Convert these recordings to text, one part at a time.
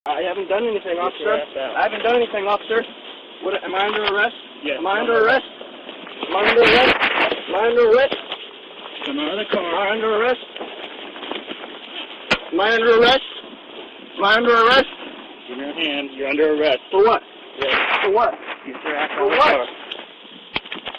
I haven't done anything, officer. I haven't done anything, officer. What, am I under arrest? Yes. Am I under arrest? Am I under arrest? Am I under arrest? Come out of the car. Am I under arrest? Am I under arrest? Am I under arrest? Give me your hands. You're under arrest. For what? Yes. For what? Get your ass For out of the what? car.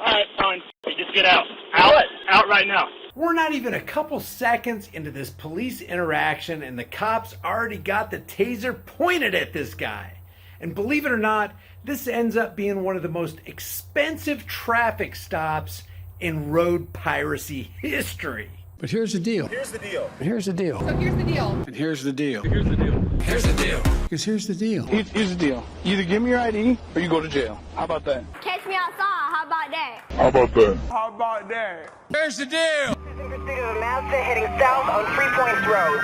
All right, fine. Hey, just get out. Out. What? Out right now. We're not even a couple seconds into this police interaction and the cops already got the taser pointed at this guy. And believe it or not, this ends up being one of the most expensive traffic stops in road piracy history. But here's the deal. Here's the deal. Here's the deal. So here's the deal. And here's the deal. Here's the deal. Here's the deal. Because here's the deal. Here's the deal. You either give me your ID or you go to jail. How about that? Catch me outside. How about that? How about that? How about that? Here's the deal. Pursuit of a Mazda heading south on 3 Points Road.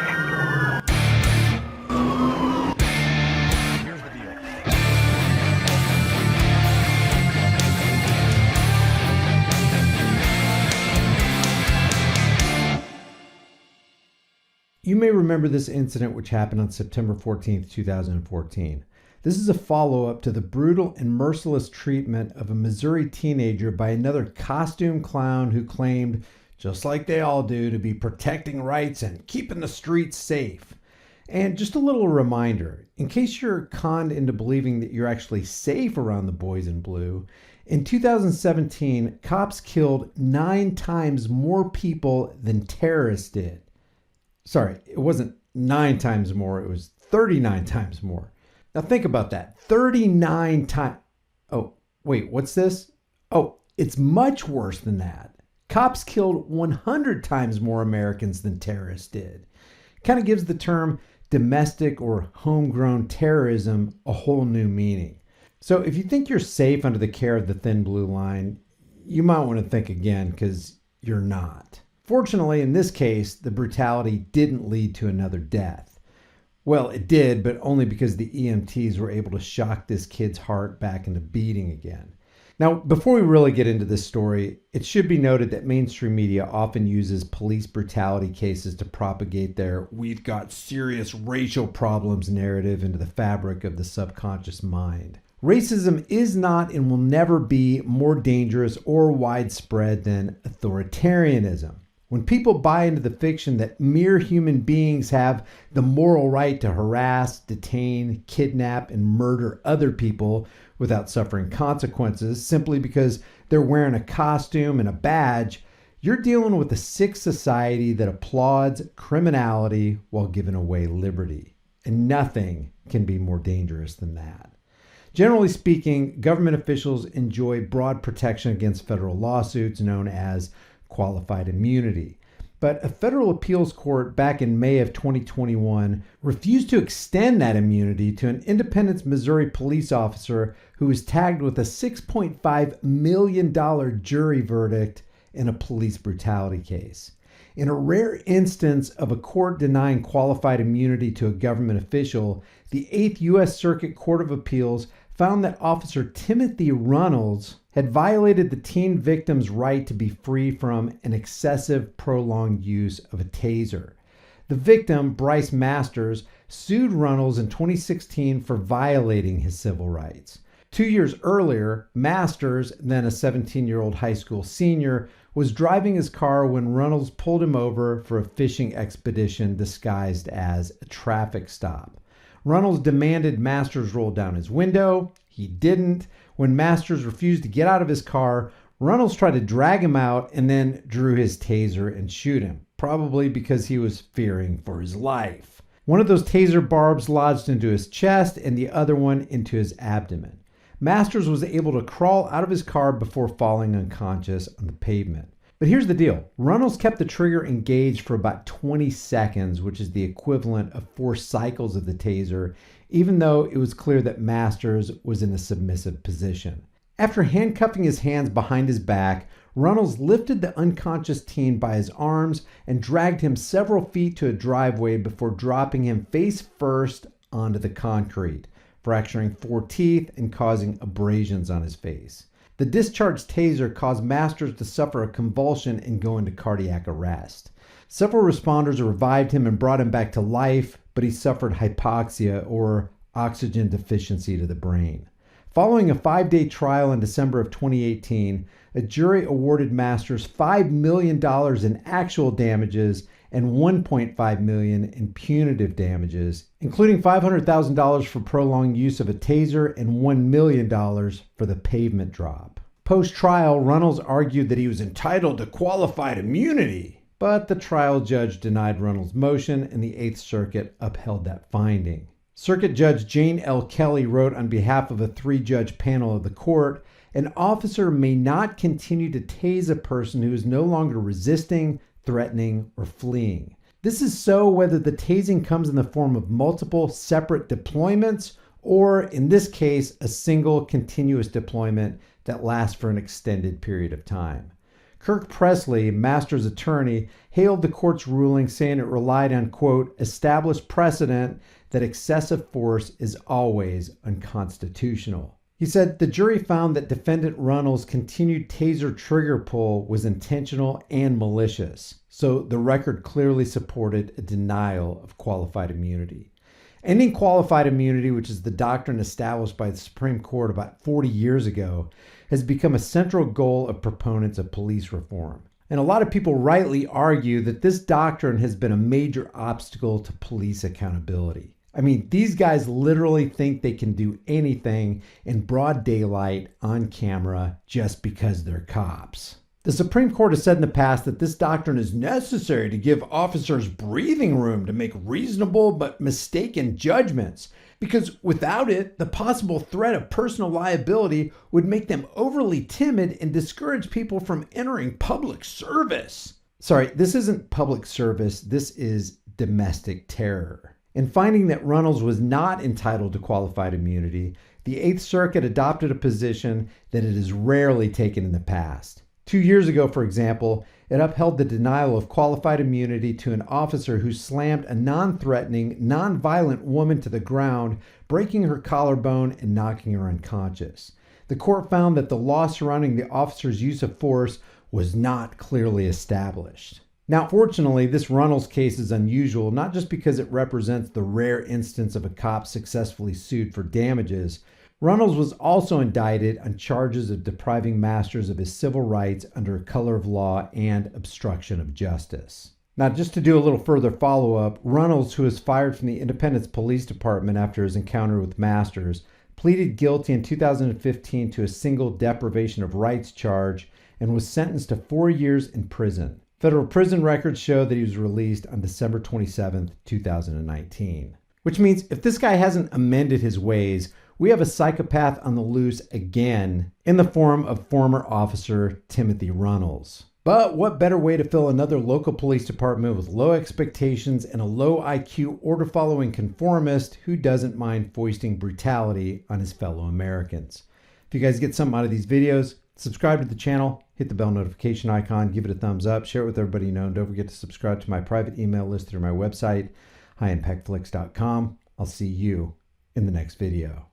Here's the deal. You may remember this incident which happened on September 14th, 2014. This is a follow-up to the brutal and merciless treatment of a Missouri teenager by another costume clown who claimed, just like they all do, to be protecting rights and keeping the streets safe. And just a little reminder, in case you're conned into believing that you're actually safe around the boys in blue, in 2017, cops killed 9 times more people than terrorists did. Sorry, it wasn't 9 times more, it was 39 times more. Now think about that, 39 times. Oh, wait, what's this? Oh, it's much worse than that. Cops killed 100 times more Americans than terrorists did. Kind of gives the term domestic or homegrown terrorism a whole new meaning. So if you think you're safe under the care of the thin blue line, you might want to think again, because you're not. Fortunately, in this case, the brutality didn't lead to another death. Well, it did, but only because the EMTs were able to shock this kid's heart back into beating again. Now, before we really get into this story, it should be noted that mainstream media often uses police brutality cases to propagate their "we've got serious racial problems" narrative into the fabric of the subconscious mind. Racism is not and will never be more dangerous or widespread than authoritarianism. When people buy into the fiction that mere human beings have the moral right to harass, detain, kidnap, and murder other people without suffering consequences simply because they're wearing a costume and a badge, you're dealing with a sick society that applauds criminality while giving away liberty. And nothing can be more dangerous than that. Generally speaking, government officials enjoy broad protection against federal lawsuits known as qualified immunity. But a federal appeals court back in May of 2021 refused to extend that immunity to an Independence, Missouri police officer who was tagged with a $6.5 million jury verdict in a police brutality case. In a rare instance of a court denying qualified immunity to a government official, the 8th U.S. Circuit Court of Appeals found that Officer Timothy Runnels had violated the teen victim's right to be free from an excessive, prolonged use of a taser. The victim, Bryce Masters, sued Runnels in 2016 for violating his civil rights. 2 years earlier, Masters, then a 17-year-old high school senior, was driving his car when Runnels pulled him over for a fishing expedition disguised as a traffic stop. Runnels demanded Masters roll down his window. He didn't. When Masters refused to get out of his car, Runnels tried to drag him out and then drew his taser and shoot him, probably because he was fearing for his life. One of those taser barbs lodged into his chest and the other one into his abdomen. Masters was able to crawl out of his car before falling unconscious on the pavement. But here's the deal. Runnels kept the trigger engaged for about 20 seconds, which is the equivalent of 4 cycles of the taser, even though it was clear that Masters was in a submissive position. After handcuffing his hands behind his back, Runnels lifted the unconscious teen by his arms and dragged him several feet to a driveway before dropping him face first onto the concrete, fracturing 4 teeth and causing abrasions on his face. The discharged taser caused Masters to suffer a convulsion and go into cardiac arrest. Several responders revived him and brought him back to life, but he suffered hypoxia, or oxygen deficiency to the brain. Following a 5-day trial in December of 2018, a jury awarded Masters $5 million in actual damages and $1.5 million in punitive damages, including $500,000 for prolonged use of a taser and $1 million for the pavement drop. Post-trial, Runnels argued that he was entitled to qualified immunity, but the trial judge denied Runnels' motion and the Eighth Circuit upheld that finding. Circuit Judge Jane L. Kelly wrote on behalf of a 3-judge panel of the court, "An officer may not continue to tase a person who is no longer resisting, threatening, or fleeing. This is so whether the tasing comes in the form of multiple separate deployments or, in this case, a single continuous deployment that lasts for an extended period of time." Kirk Presley, Masters' attorney, hailed the court's ruling, saying it relied on, quote, "established precedent that excessive force is always unconstitutional." He said the jury found that defendant Runnels' continued taser trigger pull was intentional and malicious, so the record clearly supported a denial of qualified immunity. Ending qualified immunity, which is the doctrine established by the Supreme Court about 40 years ago, has become a central goal of proponents of police reform. And a lot of people rightly argue that this doctrine has been a major obstacle to police accountability. I mean, these guys literally think they can do anything in broad daylight on camera just because they're cops. The Supreme Court has said in the past that this doctrine is necessary to give officers breathing room to make reasonable but mistaken judgments, because without it, the possible threat of personal liability would make them overly timid and discourage people from entering public service. Sorry, this isn't public service, this is domestic terror. In finding that Runnels was not entitled to qualified immunity, the Eighth Circuit adopted a position that it has rarely taken in the past. 2 years ago, for example, it upheld the denial of qualified immunity to an officer who slammed a non-threatening, non-violent woman to the ground, breaking her collarbone and knocking her unconscious. The court found that the law surrounding the officer's use of force was not clearly established. Now, fortunately, this Runnels case is unusual, not just because it represents the rare instance of a cop successfully sued for damages. Runnels was also indicted on charges of depriving Masters of his civil rights under color of law and obstruction of justice. Now, just to do a little further follow-up, Runnels, who was fired from the Independence Police Department after his encounter with Masters, pleaded guilty in 2015 to a single deprivation of rights charge and was sentenced to 4 years in prison. Federal prison records show that he was released on December 27, 2019. Which means if this guy hasn't amended his ways, we have a psychopath on the loose again in the form of former officer Timothy Runnels. But what better way to fill another local police department with low expectations and a low IQ order-following conformist who doesn't mind foisting brutality on his fellow Americans. If you guys get something out of these videos, subscribe to the channel, hit the bell notification icon, give it a thumbs up, share it with everybody you know, and don't forget to subscribe to my private email list through my website, highimpactflix.com. I'll see you in the next video.